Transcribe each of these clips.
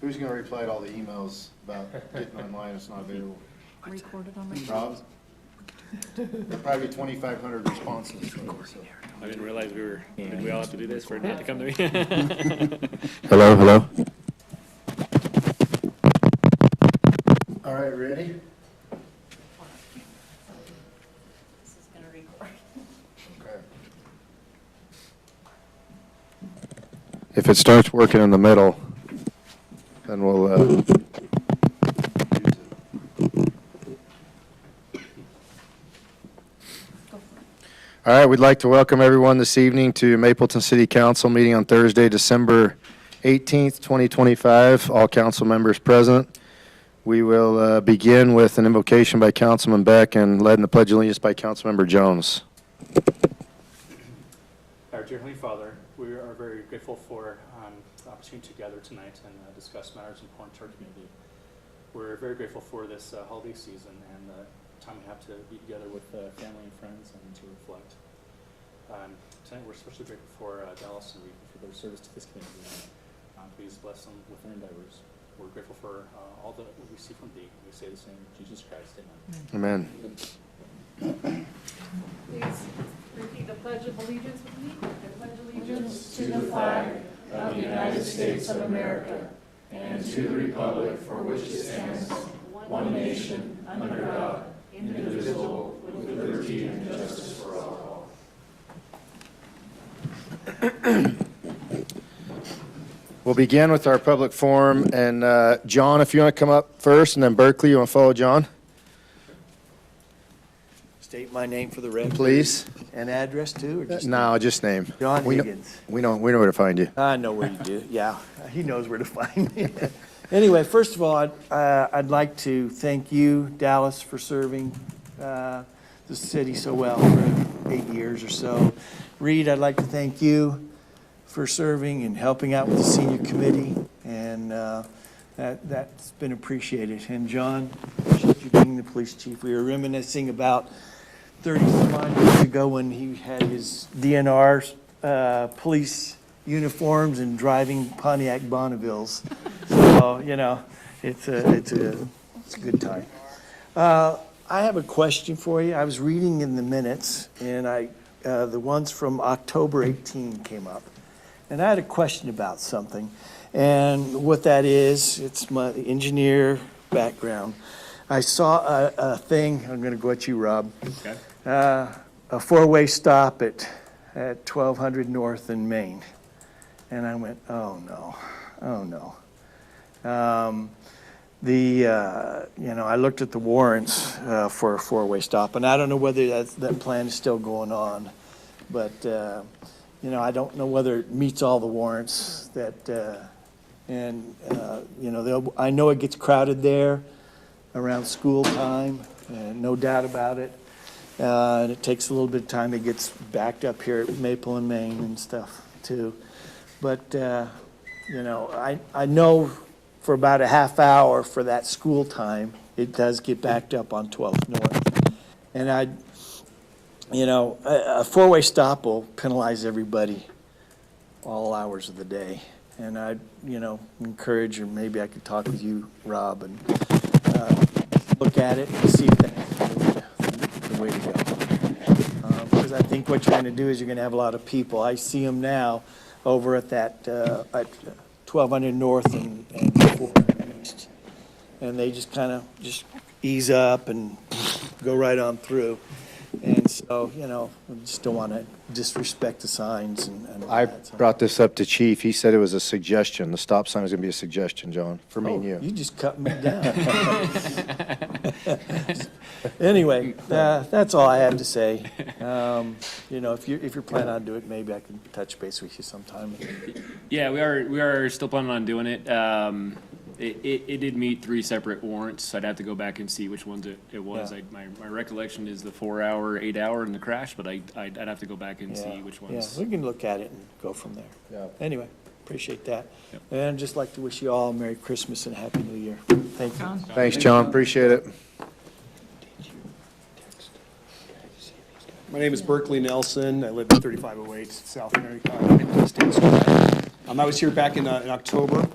Who's gonna reply to all the emails about getting online, it's not available? Recorded on my. Rob? There'll probably be 2,500 responses. So. I didn't realize did we all have to do this for Nate to come to me? Hello, hello. All right, ready? This is gonna record. Okay. If it starts working in the middle, then we'll, use it. All right, we'd like to welcome everyone this evening to Mapleton City Council meeting on Thursday, December 18th, 2025. All council members present. We will begin with an invocation by Councilman Beck and led in the Pledge of Allegiance by Councilmember Jones. Our dear Heavenly Father, we are very grateful for the opportunity to gather tonight and discuss matters important to our community. We're very grateful for this holiday season and the time we have to be together with family and friends and to reflect. Tonight we're especially grateful for Dallas and Reed for their service to this community. Please bless them with their endeavors. We're grateful for all that we receive from thee. We say the same in Jesus Christ. Amen. Amen. Please repeat the Pledge of Allegiance with me. I pledge allegiance to the flag of the United States of America and to the republic for which it stands, one nation, under God, indivisible, with liberty and justice for all. We'll begin with our public forum, and John, if you want to come up first, and then Berkeley, you want to follow John, State my name for the record. please? And address too, or just? No, just name. John We know- Higgins. We know where to find you. I know where you do, yeah. He knows where to find me. Anyway, first of all, I'd like to thank you, Dallas, for serving the city so well for 8 years or so. Reed, I'd like to thank you for serving and helping out with the senior committee, and that's been appreciated. And John, appreciate you being the police chief. We were reminiscing about 30-some-odd years ago when he had his DNR police uniforms and driving Pontiac Bonnevilles. So, you know, it's a good time. I have a question for you. I was reading in the minutes, and the ones from October 18 came up. And I had a question about something. And what that is, it's my engineer background. I saw a thing, I'm going to go at you, Rob. Okay. A four-way stop at 1200 North in Maine. And I went, oh no. I looked at the warrants for a four-way stop, and I don't know whether that plan is still going on. But, I don't know whether it meets all the warrants I know it gets crowded there around school time, no doubt about it. And it takes a little bit of time. It gets backed up here at Maple and Maine and stuff too. But, I know for about a half hour for that school time, it does get backed up on 12th North. And a four-way stop will penalize everybody all hours of the day. And I, encourage, or maybe I could talk with you, Rob, and look at it and see if that's the way to go. Because I think what you're going to do is you're going to have a lot of people. I see them now over at that at 1200 North and 400 East, and they just kind of ease up and go right on through. And so, I just don't want to disrespect the signs and all I that. So- brought this up to Chief. He said it was a suggestion. The stop sign was going to be a suggestion, John, for me and you. You just cut me down. Anyway, that's all I have to say. If you're planning on doing it, maybe I can touch base with you sometime. Yeah, we are still planning on doing it. It did meet 3 separate warrants. I'd have to go back and see which ones it was. Yeah. My recollection is the 4-hour, 8-hour, and the crash, but I'd have to go back and see which ones. Yeah, we can look at it and go from there. Yeah. Anyway, appreciate that. Yep. And I'd just like to wish you all a Merry Christmas and Happy New Year. Thank you. John. Thanks, John. Appreciate it. My name is Berkeley Nelson. I live at 3508 South America. I was here back in October,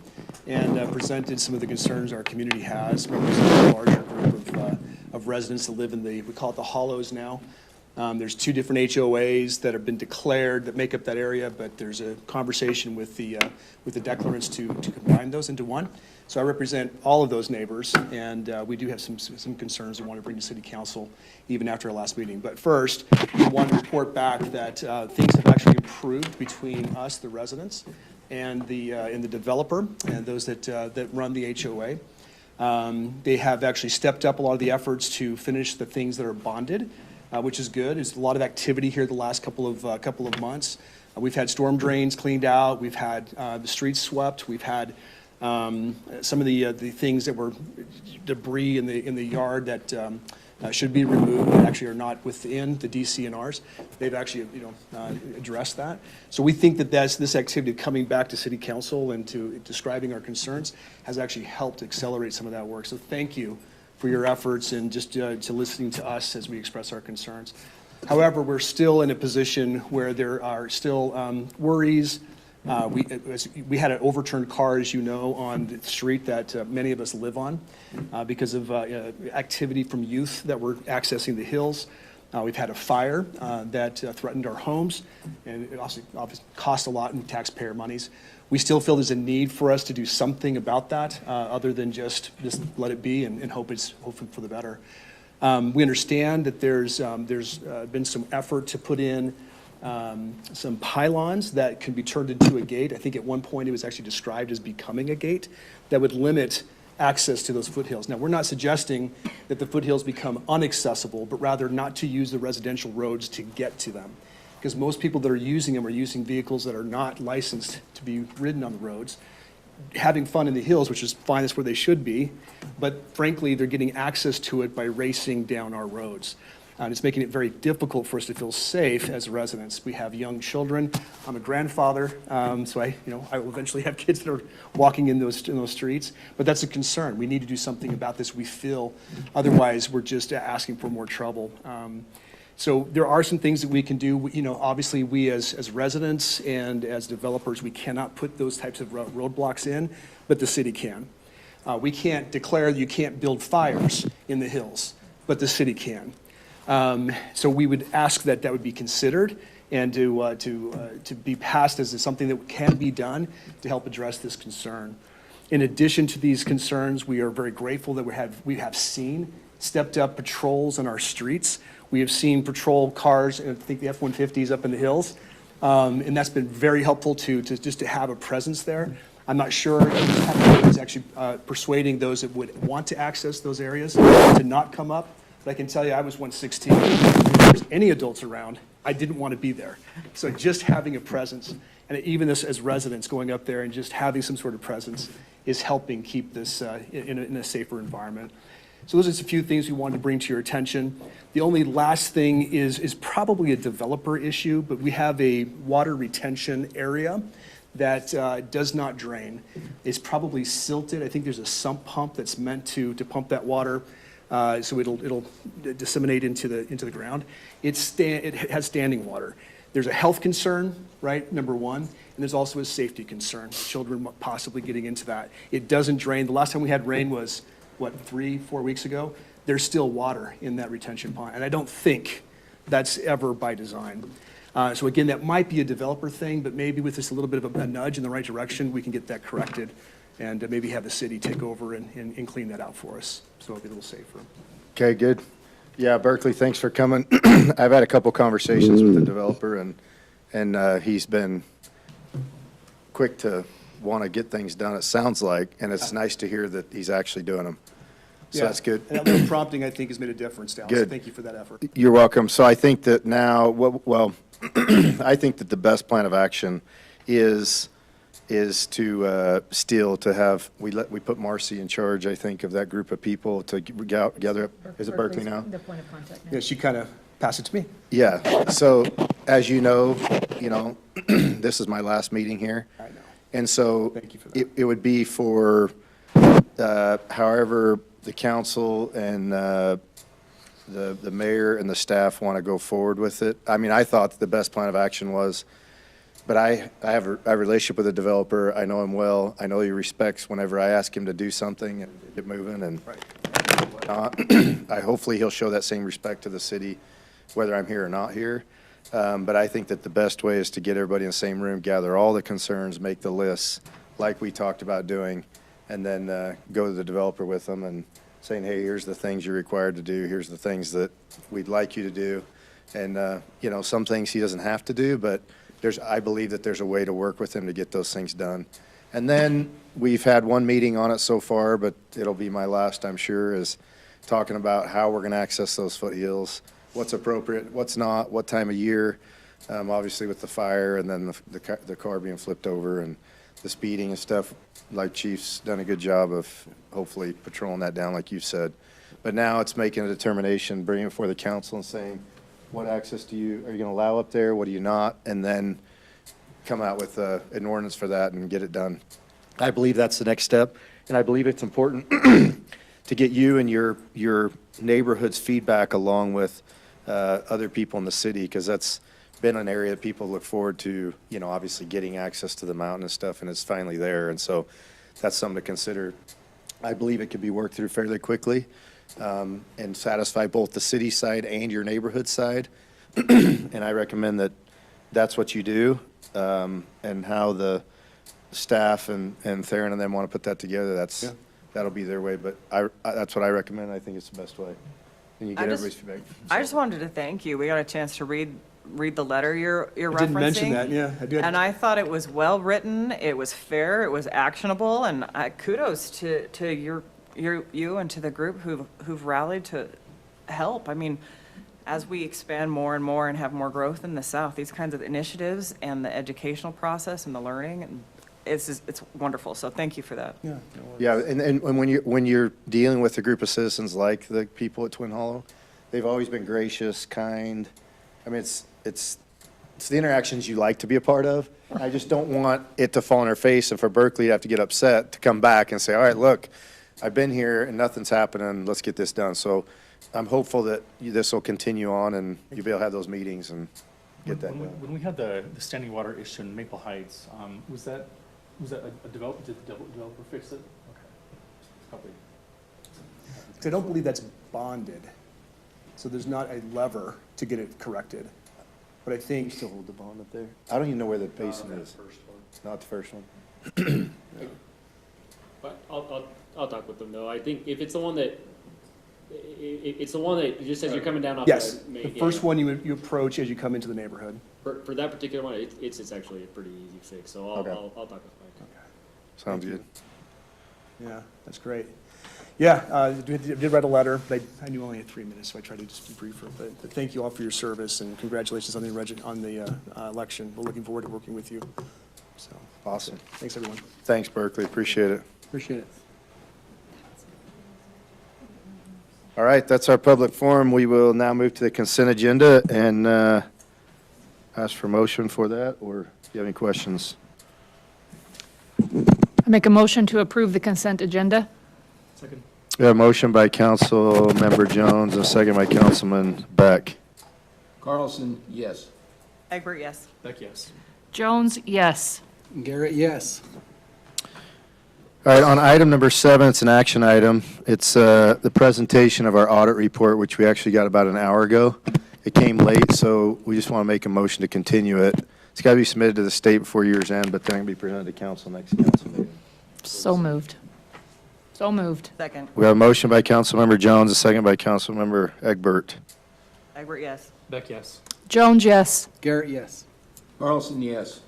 and presented some of the concerns our community has, representing a larger group of residents that live in we call it the Hollows now. There's 2 different HOAs that have been declared that make up that area, but there's a conversation with the declarants to combine those into one. So I represent all of those neighbors, and we do have some concerns we want to bring to City Council even after our last meeting. But first, we want to report back that things have actually improved between us, the residents, and the developer and those that run the HOA. They have actually stepped up a lot of the efforts to finish the things that are bonded, which is good. There's a lot of activity here the last couple of months. We've had storm drains cleaned out. We've had the streets swept. We've had some of the things that were debris in the yard that should be removed that actually are not within the DCNRs. They've actually addressed that. So we think that this activity coming back to City Council and to describing our concerns has actually helped accelerate some of that work. So thank you for your efforts and just to listening to us as we express our concerns. However, we're still in a position where there are still worries. We had an overturned car, as you know, on the street that many of us live on because of activity from youth that were accessing the hills. We've had a fire that threatened our homes, and it also obviously cost a lot in taxpayer monies. We still feel there's a need for us to do something about that other than just let it be and hope for the better. We understand that there's been some effort to put in some pylons that can be turned into a gate. I think at one point it was actually described as becoming a gate that would limit access to those foothills. Now, we're not suggesting that the foothills become inaccessible, but rather not to use the residential roads to get to them. Because most people that are using them are using vehicles that are not licensed to be ridden on the roads, having fun in the hills, which is fine, that's where they should be, but frankly, they're getting access to it by racing down our roads. And it's making it very difficult for us to feel safe as residents. We have young children. I'm a grandfather, so I will eventually have kids that are walking in those streets. But that's a concern. We need to do something about this. We feel otherwise we're just asking for more trouble. So there are some things that we can do. Obviously we as residents and as developers, we cannot put those types of roadblocks in, but the city can. We can't declare that you can't build fires in the hills, but the city can. So we would ask that would be considered and to be passed as something that can be done to help address this concern. In addition to these concerns, we are very grateful that we have seen stepped up patrols on our streets. We have seen patrol cars, I think the F-150s up in the hills, and that's been very helpful to have a presence there. I'm not sure if it's actually persuading those that would want to access those areas to not come up. But I can tell you, I was 116. If there's any adults around, I didn't want to be there. So just having a presence, and even as residents going up there and just having some sort of presence is helping keep this in a safer environment. So those are just a few things we wanted to bring to your attention. The only last thing is probably a developer issue, but we have a water retention area that does not drain. It's probably silted. I think there's a sump pump that's meant to pump that water. So it'll disseminate into the ground. It has standing water. There's a health concern, right, number one, and there's also a safety concern, children possibly getting into that. It doesn't drain. The last time we had rain was, 3-4 weeks ago? There's still water in that retention pond, and I don't think that's ever by design. So again, that might be a developer thing, but maybe with just a little bit of a nudge in the right direction, we can get that corrected and maybe have the city take over and clean that out for us, so it'll be a little safer. Okay, good. Yeah, Berkeley, thanks for coming. I've had a couple conversations with the developer, and he's been quick to want to get things done, it sounds like, and it's nice to hear that he's actually doing them. So Yeah, that's good. And that little prompting, I think, has made a difference, Dallas. Good. Thank you for that effort. You're welcome. So I think that now, well, I think that the best plan of action is to still to have, we put Marcy in charge, I think, of that group of people to gather up. Is it Berkeley now? The point of contact now. Yeah, she kind of passed it to me. Yeah. So as you know, this is my last meeting here. I know. And so Thank you for that. it would be for however the council and the mayor and the staff want to go forward with it. I mean, I thought the best plan of action was But I have a relationship with the developer. I know him well. I know he respects whenever I ask him to do something and get moving and hopefully he'll show that same respect to the city, whether I'm here or not here. But I think that the best way is to get everybody in the same room, gather all the concerns, make the lists like we talked about doing, and then go to the developer with them and saying, hey, here's the things you're required to do. Here's the things that we'd like you to do. And, some things he doesn't have to do, but I believe that there's a way to work with him to get those things done. And then we've had one meeting on it so far, but it'll be my last, I'm sure, is talking about how we're going to access those foothills, what's appropriate, what's not, what time of year, obviously with the fire and then the car being flipped over and the speeding and stuff. Like Chief's done a good job of hopefully patrolling that down, like you said. But now it's making a determination, bringing it before the council and saying, what access are you going to allow up there, what are you not? And then come out with an ordinance for that and get it done. I believe that's the next step, and I believe it's important to get you and your neighborhood's feedback along with other people in the city, because that's been an area that people look forward to, obviously getting access to the mountain and stuff, and it's finally there, and so that's something to consider. I believe it could be worked through fairly quickly and satisfy both the city side and your neighborhood side, and I recommend that that's what you do, and how the staff and Theron and them want to put that together, that'll be their way, but that's what I recommend. I think it's the best way. And you get everybody's feedback. I just wanted to thank you. We got a chance to read the letter you're referencing. I didn't mention that, yeah, I did. And I thought it was well-written, it was fair, it was actionable, and kudos to you and to the group who've rallied to help. I mean, as we expand more and more and have more growth in the South, these kinds of initiatives and the educational process and the learning, and it's wonderful. So thank you for that. Yeah. Yeah, and when you're dealing with a group of citizens like the people at Twin Hollow, they've always been gracious, kind. I mean, it's the interactions you like to be a part of. I just don't want it to fall on our face and for Berkeley to have to get upset to come back and say, all right, look, I've been here and nothing's happening, let's get this done. So I'm hopeful that this will continue on and you'll be able to have those meetings and get that done. When we had the standing water issue in Maple Heights, was that a developer, did the developer fix it? Okay. Probably. 'Cause I don't believe that's bonded, so there's not a lever to get it corrected. But I think, Still hold the bond up there? I don't even know where the basin is. Not the first one. But I'll talk with them though. I think if it's the one that, it's the one that just as you're coming down off yes, the the main. first one you approach as you come into the neighborhood. For that particular one, it's actually a pretty easy fix, so Okay. I'll talk with Mike. Sounds good. Yeah, that's great. Yeah, I did write a letter. I knew I only had 3 minutes, so I tried to just be briefer. But thank you all for your service and congratulations on the election. We're looking forward to working with you. So, Awesome. thanks, everyone. Thanks, Berkeley, appreciate it. Appreciate it. All right, that's our public forum. We will now move to the consent agenda and ask for motion for that, or do you have any questions? I make a motion to approve the consent agenda. Second. We have a motion by Council Member Jones, and a second by Councilman Beck. Carlson, yes. Egbert, yes. Beck, yes. Jones, yes. Garrett, yes. All right, on item number 7, it's an action item. It's the presentation of our audit report, which we actually got about an hour ago. It came late, so we just want to make a motion to continue it. It's got to be submitted to the state before year's end, but then it'll be presented to council next council meeting. So moved. So moved. Second. We have a motion by Councilmember Jones, a second by Councilmember Egbert. Egbert, yes. Beck, yes. Jones, yes. Garrett, yes. Carlson, yes.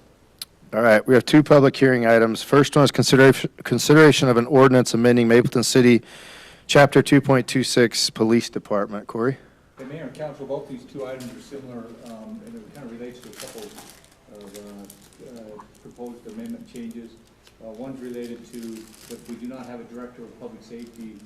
All right, we have 2 public hearing items. First one is consideration of an ordinance amending Mapleton City, Chapter 2.26, Police Department. Corey? The Mayor and Council, both these 2 items are similar, and it kind of relates to a couple of proposed amendment changes. One's related to if we do not have a Director of Public Safety,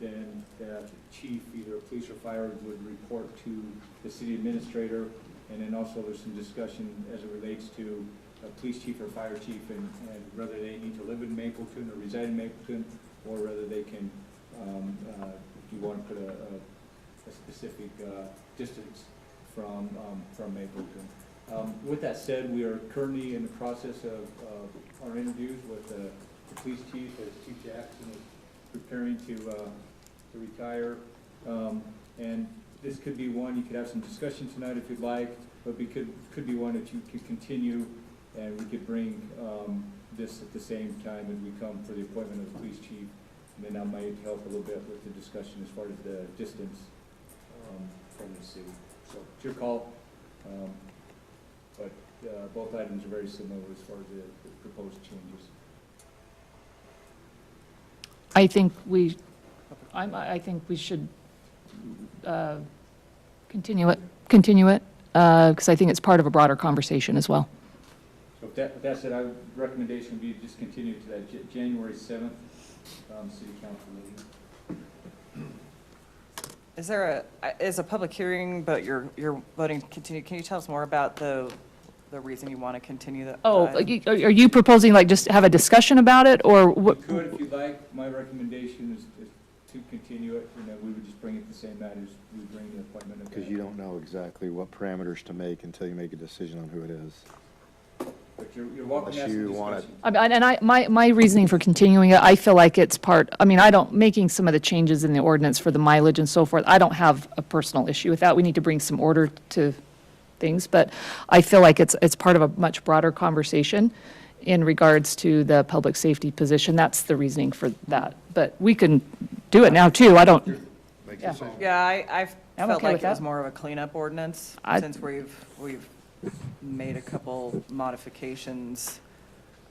then the chief, either police or fire, would report to the city administrator. And then also there's some discussion as it relates to a police chief or fire chief and whether they need to live in Mapleton or reside in Mapleton, or whether they can, if you want to put a specific distance from Mapleton. With that said, we are currently in the process of our interviews with the police chief, as Chief Jackson is preparing to retire. And this could be one, you could have some discussion tonight if you'd like, but it could be one that you could continue, and we could bring this at the same time as we come for the appointment of the police chief. And then that might help a little bit with the discussion as far as the distance from the city. So it's your call. But both items are very similar as far as the proposed changes. I think we should continue it, because I think it's part of a broader conversation as well. So with that said, our recommendation would be to just continue to that January 7th city council meeting. Is a public hearing, but you're voting to continue? Can you tell us more about the reason you want to continue that? Oh, are you proposing like just have a discussion about it, or what? You could, if you'd like. My recommendation is to continue it, and then we would just bring it the same night as we bring the appointment of. Because you don't know exactly what parameters to make until you make a decision on who it is. But you're welcome to have Unless some you want it. discussion. My reasoning for continuing it, I feel like it's making some of the changes in the ordinance for the mileage and so forth, I don't have a personal issue with that. We need to bring some order to things, but I feel like it's part of a much broader conversation in regards to the public safety position. That's the reasoning for that. But we can do it now, too. I don't, Make Yeah. a decision. Yeah, I I'm felt okay like with it was that. more of a cleanup ordinance, I- since we've made a couple modifications.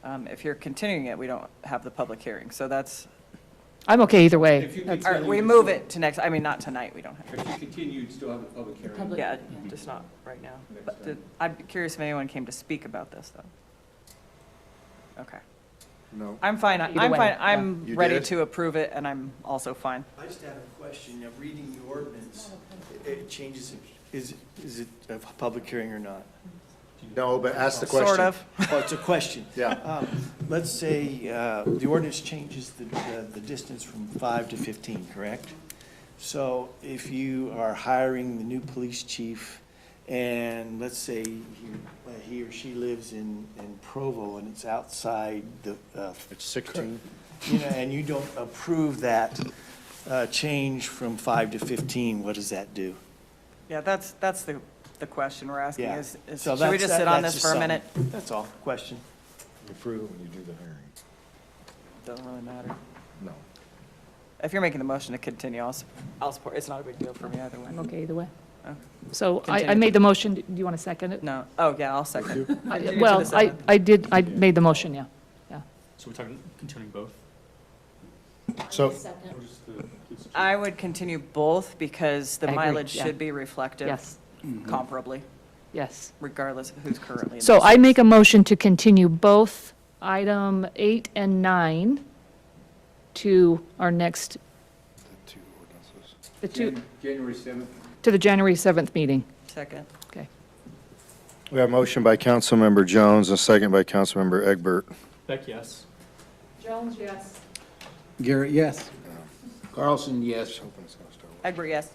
If you're continuing it, we don't have the public hearing, so that's, I'm okay either way. If you That's- or continue, we you'd move still- it to next, I mean, not tonight, we don't have. If you continue, you'd still have a public hearing. Yeah, just not right now. Next But time. I'd be curious if anyone came to speak about this, though. Okay. No. I'm fine, Either I'm way, fine, yeah. I'm You ready did? to approve it, and I'm also fine. I just have a question. Now, reading the ordinance, it changes, is it a public hearing or not? No, but ask the question. Sort of. Oh, it's a question. Yeah. Let's say the ordinance changes the distance from 5 to 15, correct? So if you are hiring the new police chief, and let's say he or she lives in Provo, and it's outside the, It's 16. and you don't approve that change from 5 to 15, what does that do? Yeah, that's the question we're asking, Yeah. is So should we that's- just sit on that's this just for a minute? something. That's all, question. You approve it when you do the hearing. Doesn't really matter. No. If you're making the motion to continue, I'll support, it's not a big deal for me either way. I'm okay either way. Oh. So I Continue. made the motion. Do you want to second it? No, oh, yeah, I'll second. Continue to Well, the 7th. I made the motion, yeah. So we're talking, continuing both? So, Or just the police chief? I would continue both, because the I agree, mileage yeah. should be reflective Yes, comparably, yes. regardless of who's currently in So the I seats. make a motion to continue both item 8 and 9 to our next, the two, January 7th. to the January 7th meeting. Second. Okay. we have a motion by Councilmember Jones, a second by Councilmember Egbert. Beck, yes. Jones, yes. Garrett, yes. Carlson, yes. Egbert, yes.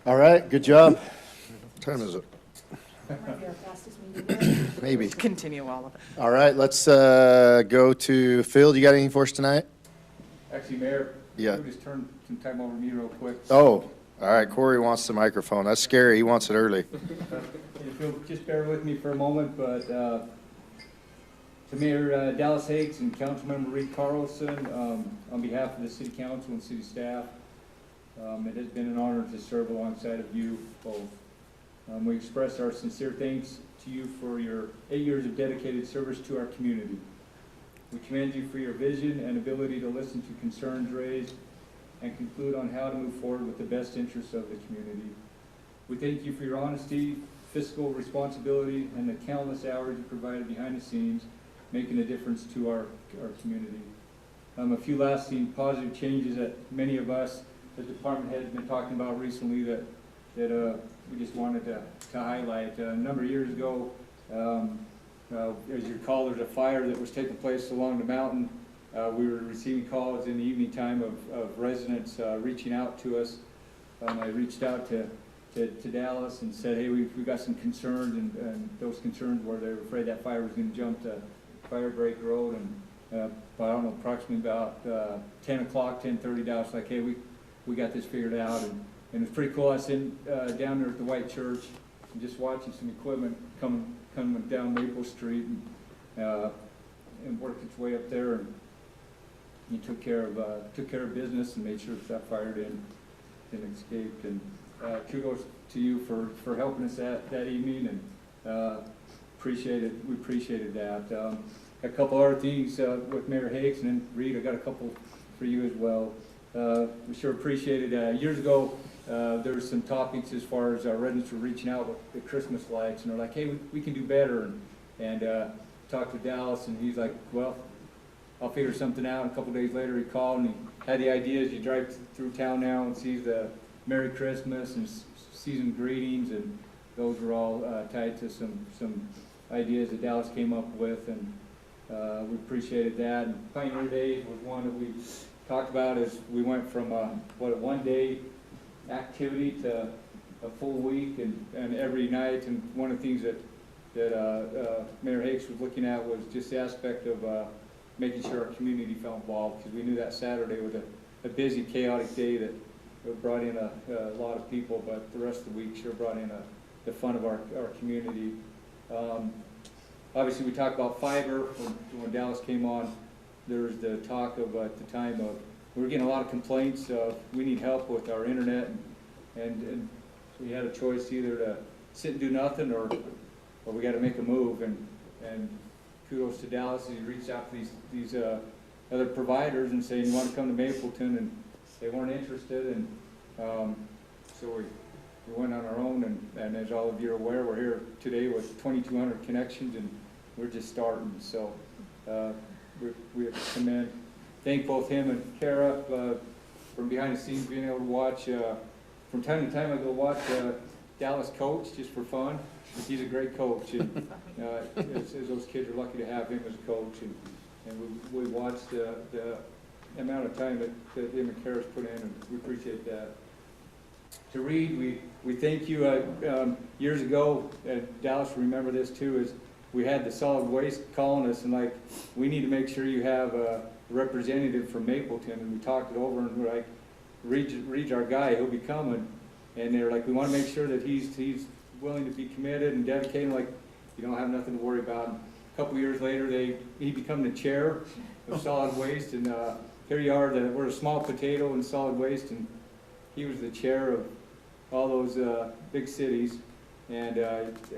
All right, good job. What time is it? Might be our fastest meeting yet. Maybe. Continue all of it. All right, let's go to Phil. You got anything for us tonight? Actually, Mayor, Yeah. can we just turn some time over to me real quick? Oh, all right, Corey wants the microphone. That's scary. He wants it early. If you'll just bear with me for a moment, but to Mayor Dallas Hakes and Councilmember Reed Carlson, on behalf of the city council and city staff, it has been an honor to serve alongside of you both. We express our sincere thanks to you for your 8 years of dedicated service to our community. We commend you for your vision and ability to listen to concerns raised and conclude on how to move forward with the best interests of the community. We thank you for your honesty, fiscal responsibility, and the countless hours you provided behind the scenes, making a difference to our community. A few lasting positive changes that many of us, the department head, have been talking about recently that we just wanted to highlight. A number of years ago, as you recall, there's a fire that was taking place along the mountain. We were receiving calls in the evening time of residents reaching out to us. I reached out to to Dallas and said, hey, we've got some concerns, and those concerns were they were afraid that fire was gonna jump to Fire Break Road, and, but I don't know, approximately about, 10 o'clock, 10:30, Dallas, like, hey, we got this figured out, and it's pretty cool. I was sitting, down there at the White Church, and just watching some equipment coming down Maple Street, and worked its way up there, and he took care of business and made sure that fire didn't escape. And kudos to you for helping us that evening, and we appreciated that. A couple other things with Mayor Higgs, and then Reed, I got a couple for you as well. We sure appreciated, years ago, there was some topics as far as our residents were reaching out with the Christmas lights, and they're like, hey, we can do better, and talked to Dallas, and he's like, well, I'll figure something out. And a couple days later, he called, and he had the ideas. You drive through town now and see the Merry Christmas and season greetings, and those were all tied to some ideas that Dallas came up with, and we appreciated that. And Pioneer Days was one that we talked about as we went from a one-day activity to a full week and every night. And one of the things that Mayor Hicks was looking at was just the aspect of making sure our community felt involved, because we knew that Saturday was a busy, chaotic day that brought in a lot of people, but the rest of the week sure brought in the fun of our community. Obviously, we talked about fiber. When Dallas came on, there was the talk of, at the time, of we were getting a lot of complaints of we need help with our internet, and we had a choice either to sit and do nothing or we got to make a move. And kudos to Dallas as he reached out to these other providers and saying, you want to come to Mapleton, and they weren't interested, and so we went on our own, and as all of you are aware, we're here today with 2,200 connections, and we're just starting. So we have to commend, thank both him and Kara from behind the scenes, being able to watch. From time to time, I go watch Dallas coach just for fun. He's a great coach, and as those kids are lucky to have him as a coach, and we watched the amount of time that him and Kara's put in, and we appreciate that. To Reed, we thank you. Years ago, Dallas, remember this too, is we had the solid waste calling us and like, we need to make sure you have a representative from Mapleton, and we talked it over, and we're like, Reed's our guy, he'll be coming, and they're like, we want to make sure that he's willing to be committed and dedicated, like, you don't have nothing to worry about. And a couple years later, he became the chair of solid waste, and here you are, we're a small potato in solid waste, and he was the chair of all those big cities, and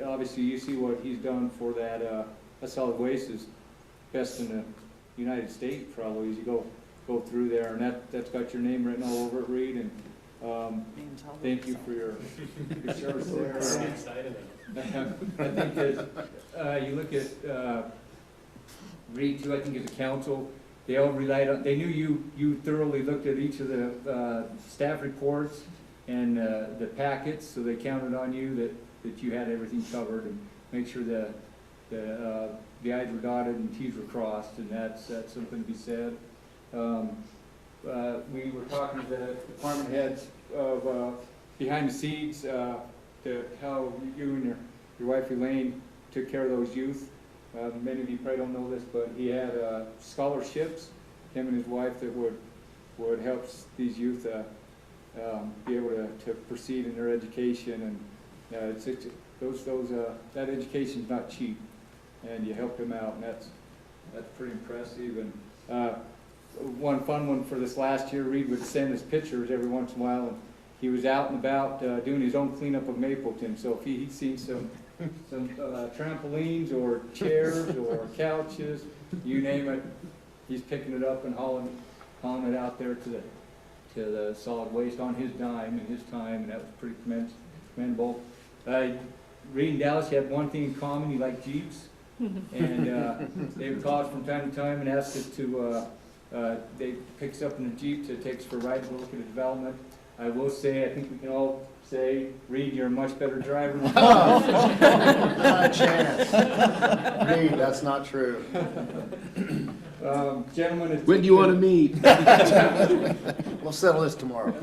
obviously you see what he's done for that solid waste is best in the United States probably, as you go through there, and that's got your name written all over it, Reed, and thank you for your service there. I think that you look at Reed too, I think as a council, they all relied on, they knew you thoroughly looked at each of the staff reports and the packets, so they counted on you that you had everything covered, and make sure that the I's were dotted and T's were crossed, and that's something to be said. We were talking to the department heads of behind the scenes to how you and your wife Elaine took care of those youth. Many of you probably don't know this, but he had scholarships, him and his wife, that would help these youth be able to proceed in their education, and that education's not cheap, and you help them out, and that's pretty impressive. And one fun one for this last year, Reed would send us pictures every once in a while, and he was out and about doing his own cleanup of Mapleton. So if he'd seen some trampolines or chairs or couches, you name it, he's picking it up and hauling it out there to the solid waste on his dime and his time, and that was pretty commendable. Reed and Dallas had one thing in common: he liked Jeeps, and they would call us from time to time and ask us to. They pick us up in a Jeep to take us for a ride to look at the development. I will say, I think we can all say, Reed, you're a much better driver than Not a chance. Reed, that's not true. Gentlemen, When do you want to meet? We'll settle this tomorrow.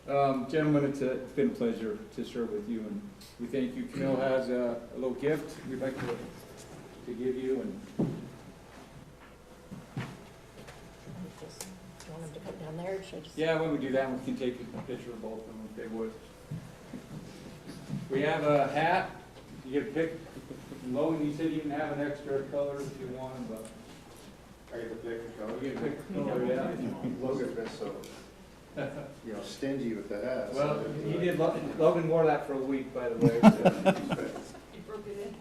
Gentlemen, it's been a pleasure to serve with you, and we thank you. Camille has a little gift we'd like to give you, and Do you want them to come down there, or should I just? yeah, when we do that, we can take a picture of both of them if they would. We have a hat. You get a pick. Logan, you said you can have an extra color if you want, but I get to pick a color. you get a pick color, yeah. Logan's been so, stingy with the hats. Well, he did. Logan wore that for a week, by the way. So. You broke it in.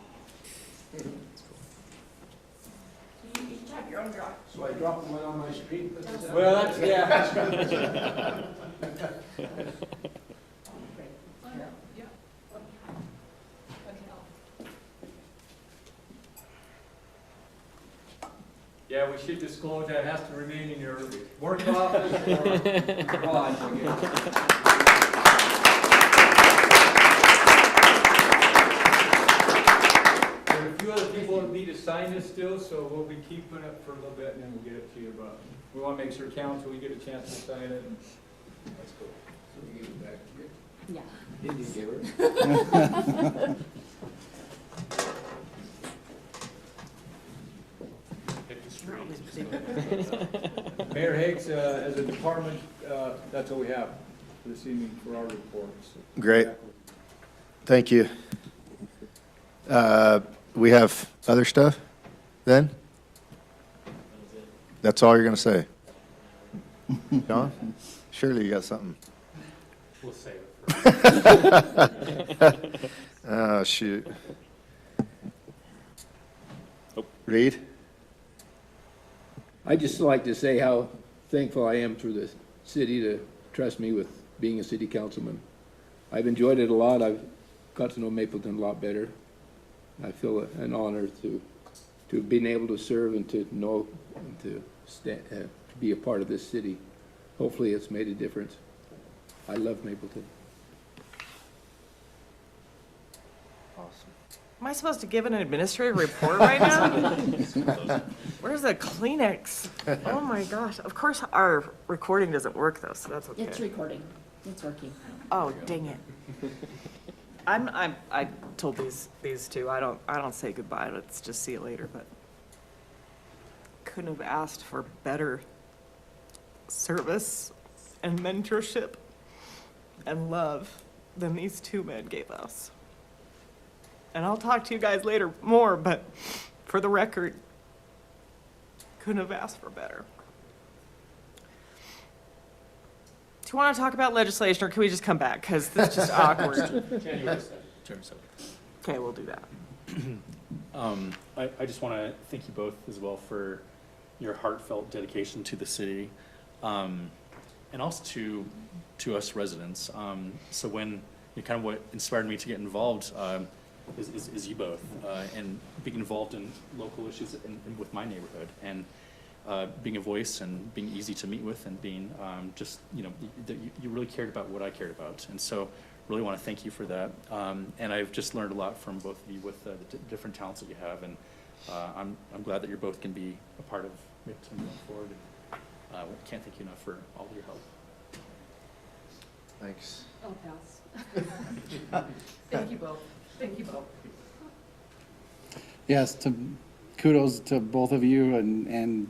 You each have your own drawer. So I dropped one on my street. Well, that's yeah. Yeah, we should disclose that has to remain in your work office or garage, I guess. There are a few other people that need to sign this still, so we'll be keeping it for a little bit and then we'll get it to you, but we want to make sure council, we get a chance to sign it. And that's cool. So we give it back to you. Yeah. Did you give her? Mayor Higgs, as a department, that's all we have for this evening for our reports. Great. Thank you. We have other stuff then? That's all you're going to say? John? Surely you got something. We'll save it for. Oh, shoot. Reed? I'd just like to say how thankful I am for the city to trust me with being a city councilman. I've enjoyed it a lot. I've got to know Mapleton a lot better. I feel an honor to have been able to serve and to know and to be a part of this city. Hopefully it's made a difference. I love Mapleton. Awesome. Am I supposed to give an administrative report right now? Where's the Kleenex? Oh my gosh. Of course, our recording doesn't work though, so that's okay. It's recording. It's working. Oh, dang it. I told these two, I don't say goodbye, let's just see you later, but couldn't have asked for better service and mentorship and love than these two men gave us. And I'll talk to you guys later more, but for the record, couldn't have asked for better. Do you want to talk about legislation, or can we just come back? Because this is just awkward. January 7th. Okay, we'll do that. I just want to thank you both as well for your heartfelt dedication to the city, and also to us residents. So when kind of what inspired me to get involved is you both, and being involved in local issues and with my neighborhood, and being a voice and being easy to meet with, and being just, you really cared about what I cared about. And so really want to thank you for that. And I've just learned a lot from both of you with the different talents that you have. And I'm glad that you're both can be a part of Mapleton going forward. And can't thank you enough for all of your help. Thanks. I'll pass. Thank you both. Thank you both. Yes, kudos to both of you, and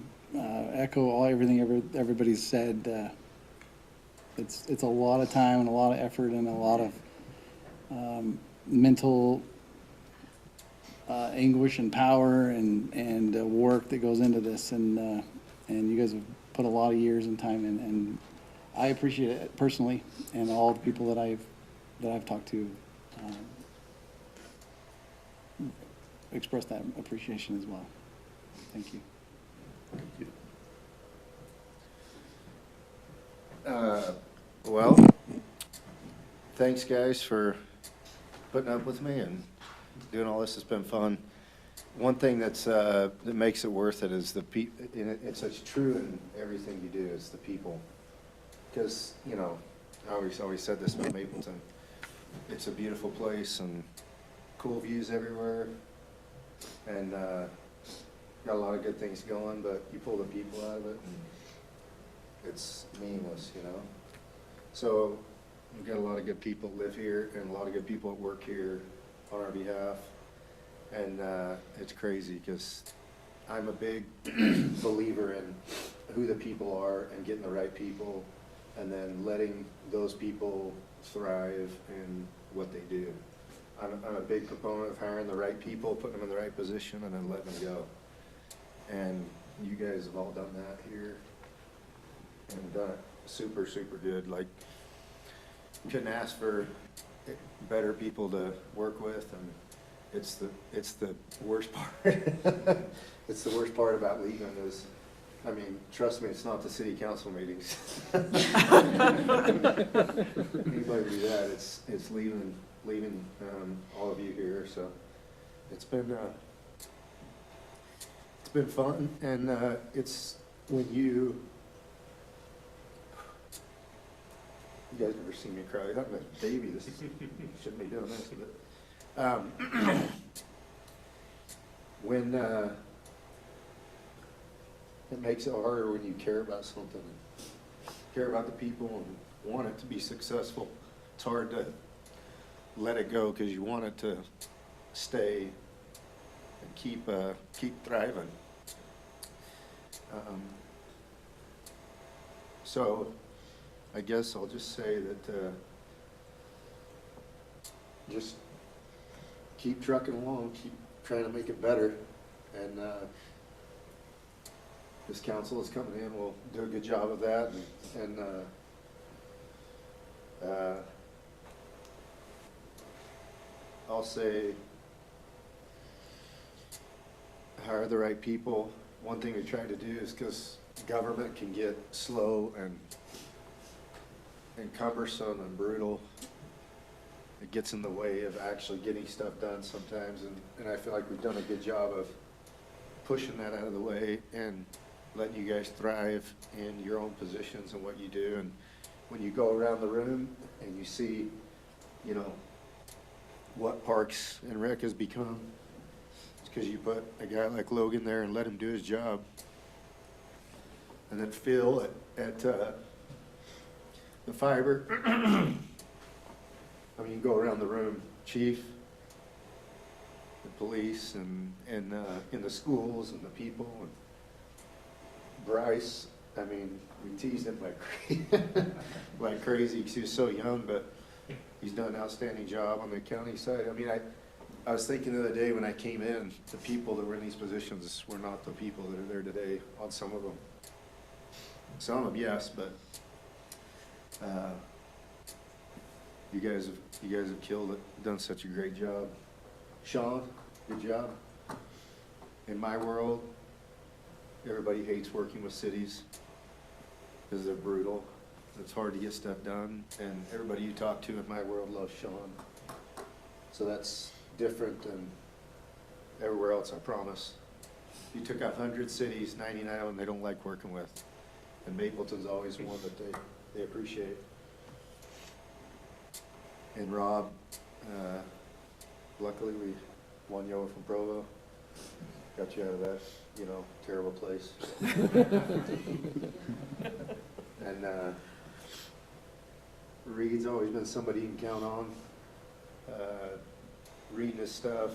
echo everything everybody's said. It's a lot of time and a lot of effort and a lot of mental anguish and power and work that goes into this, and you guys have put a lot of years and time in, and I appreciate it personally, and all the people that I've talked to express that appreciation as well. Thank you. Well, thanks guys for putting up with me and doing all this. It's been fun. One thing that makes it worth it is the people. It's true in everything you do. It's the people, because I always said this about Mapleton. It's a beautiful place and cool views everywhere, and got a lot of good things going. But you pull the people out of it, and it's meaningless, So we've got a lot of good people that live here and a lot of good people that work here on our behalf. And it's crazy because I'm a big believer in who the people are and getting the right people and then letting those people thrive in what they do. I'm a big proponent of hiring the right people, putting them in the right position, and then letting them go. And you guys have all done that here and done it super, super good. Like, couldn't ask for better people to work with, and it's the worst part. It's the worst part about leaving is, I mean, trust me, it's not the city council meetings. Anybody do that, it's leaving all of you here, so it's been fun, and it's when you guys never seen me cry. I'm a baby. This shouldn't be doing this, but when it makes it harder when you care about something, care about the people, and want it to be successful. It's hard to let it go because you want it to stay and keep thriving. So I guess I'll just say that just keep trucking along, keep trying to make it better, and this council is coming in, we'll do a good job of that, and I'll say hire the right people. One thing we try to do is, because government can get slow and cumbersome and brutal, it gets in the way of actually getting stuff done sometimes, and I feel like we've done a good job of pushing that out of the way and letting you guys thrive in your own positions and what you do. And when you go around the room and you see, you know, what Parks and Rec has become, it's because you put a guy like Logan there and let him do his job. And then Phil at the fiber, I mean, you go around the room, chief, the police, and in the schools and the people, and Bryce, I mean, we teased him like crazy because he was so young, but he's done an outstanding job on the county side. I mean, I was thinking the other day when I came in, the people that were in these positions were not the people that are there today on some of them. Some of them, yes, but you guys have killed it, done such a great job. Sean, good job. In my world, everybody hates working with cities because they're brutal. It's hard to get stuff done, and everybody you talk to in my world loves Sean. So that's different than everywhere else, I promise. You took 100 cities, 99 of them they don't like working with, and Mapleton's always one that they appreciate. And Rob, luckily we won you over from Provo. Got you out of that, you know, terrible place. And Reed's always been somebody you can count on. Reading his stuff,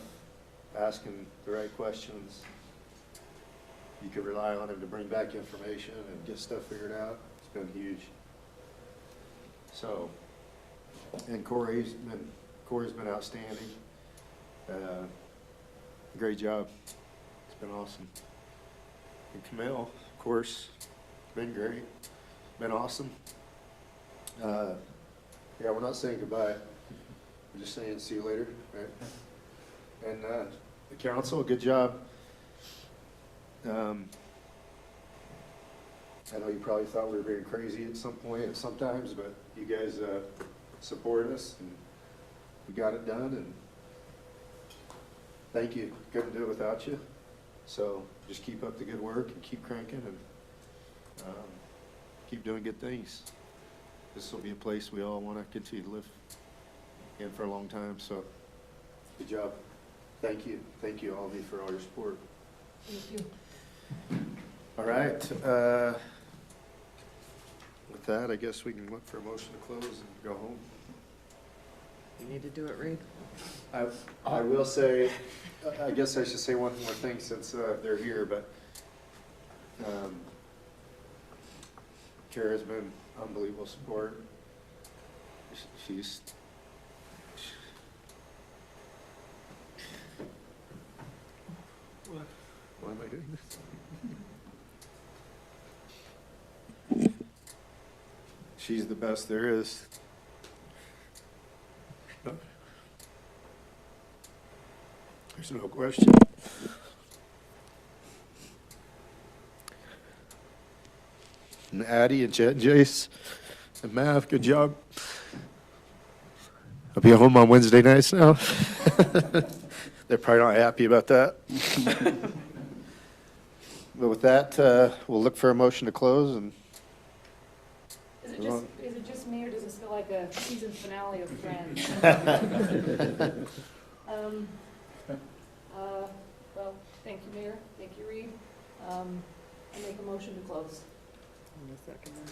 asking the right questions. You could rely on him to bring back information and get stuff figured out. It's been huge. So, and Corey's been outstanding. Great job. It's been awesome. And Camille, of course, been great. Been awesome. Yeah, we're not saying goodbye. We're just saying see you later, right? And the council, good job. I know you probably thought we were being crazy at some point, sometimes, but you guys supported us, and we got it done, and thank you. Couldn't do it without you. So just keep up the good work and keep cranking, and keep doing good things. This will be a place we all want to continue to live in for a long time, so good job. Thank you. Thank you all of you for all your support. Thank you. All right. With that, I guess we can look for a motion to close and go home. You need to do it, Reed. I will say, I guess I should say one more thing since they're here, but Kara's been unbelievable support. She's Why am I doing this? She's the best there is. There's no question. And Addie and Chet and Jace and Mav, good job. I'll be home on Wednesday nights now. They're probably not happy about that. But with that, we'll look for a motion to close and. Is it just me, or does this feel like a season finale of Friends? Well, thank you, Mayor, thank you, Reed. I make a motion to close.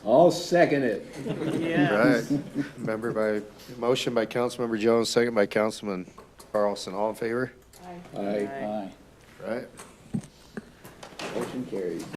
I'll second it. Yes. Right. Motion by Councilmember Jones, second by Councilman Carlson. All in favor? Aye. Aye. Right. Motion carries.